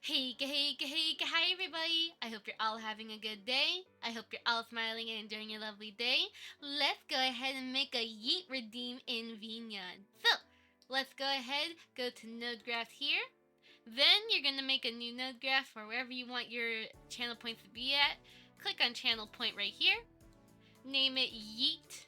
Hi everybody! I hope you're all having a good day. I hope you're all smiling and enjoying your lovely day. Let's go ahead and make a Yeet redeem in VNyan. So, let's go ahead, go to node graph here. Then you're going to make a new node graph for wherever you want your channel points to be at. Click on channel point right here. Name it Yeet.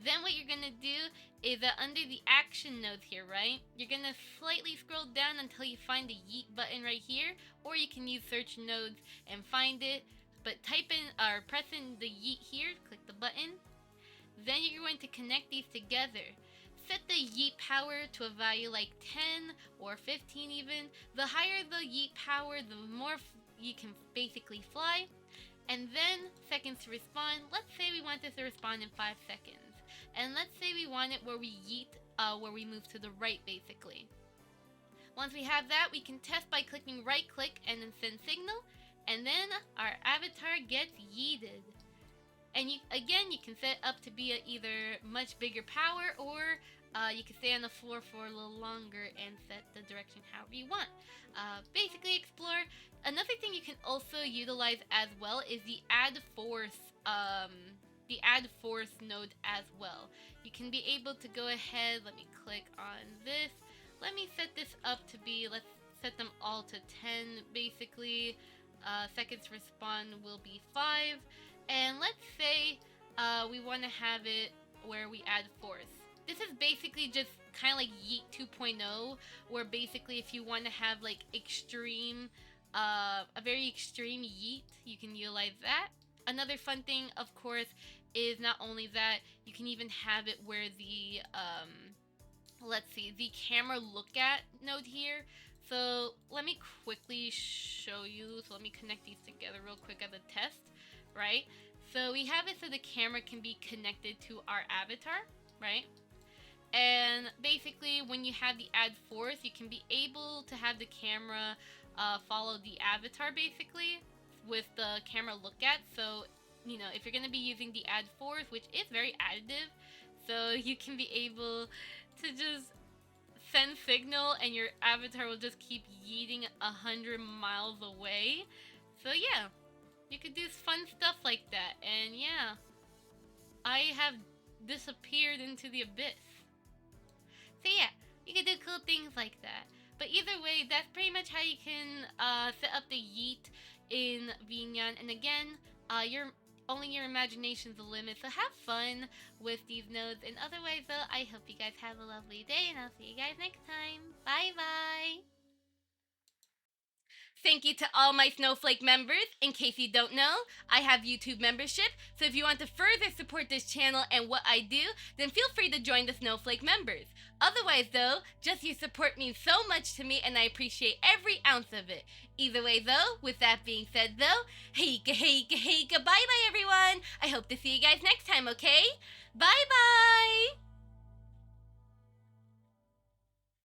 Then what you're going to do is under the action nodes here, right? You're going to slightly scroll down until you find the Yeet button right here, or you can use search nodes and find it. But type in or press in the Yeet here, click the button. Then you're going to connect these together. Set the Yeet power to a value like 10 or 15 even. The higher the Yeet power, the more you can basically fly. And then seconds to respond. Let's say we want this to respond in 5 seconds. And let's say we want it where we yeet, where we move to the right basically. Once we have that, we can test by clicking right click and then send signal. And then our avatar gets yeeted. And you can set it up to be either much bigger power or you can stay on the floor for a little longer and set the direction however you want. Basically explore. Another thing you can also utilize as well is the add force node as well. You can be able to go ahead, let me click on this. Let me set this up to be, let's set them all to 10 basically. Seconds to respond will be 5. And let's say we want to have it where we add force. This is basically just kind of like Yeet 2.0, where basically if you want to have like extreme, a very extreme Yeet, you can utilize that. Another fun thing, of course, is not only that, you can even have it where the, let's see, the camera look at node here. So let me quickly show you. So let me connect these together real quick as a test, right? So we have it so the camera can be connected to our avatar, right? And basically when you have the add force, you can be able to have the camera follow the avatar basically with the camera look at. So, you know, if you're going to be using the add force, which is very additive, so you can be able to just send signal and your avatar will just keep yeeting 100 miles away. So yeah, you could do fun stuff like that. And yeah, I have disappeared into the abyss. So yeah, you can do cool things like that. But either way, that's pretty much how you can set up the Yeet in VNyan. And again, only your imagination's the limit, so have fun with these nodes. And otherwise though, I hope you guys have a lovely day, and I'll see you guys next time. Bye bye! Thank you to all my Snowflake members. In case you don't know, I have YouTube membership, so if you want to further support this channel and what I do, then feel free to join the Snowflake members. Otherwise though, just your support means so much to me and I appreciate every ounce of it. Either way though, with that being said though, hey bye bye everyone! I hope to see you guys next time, okay? Bye bye!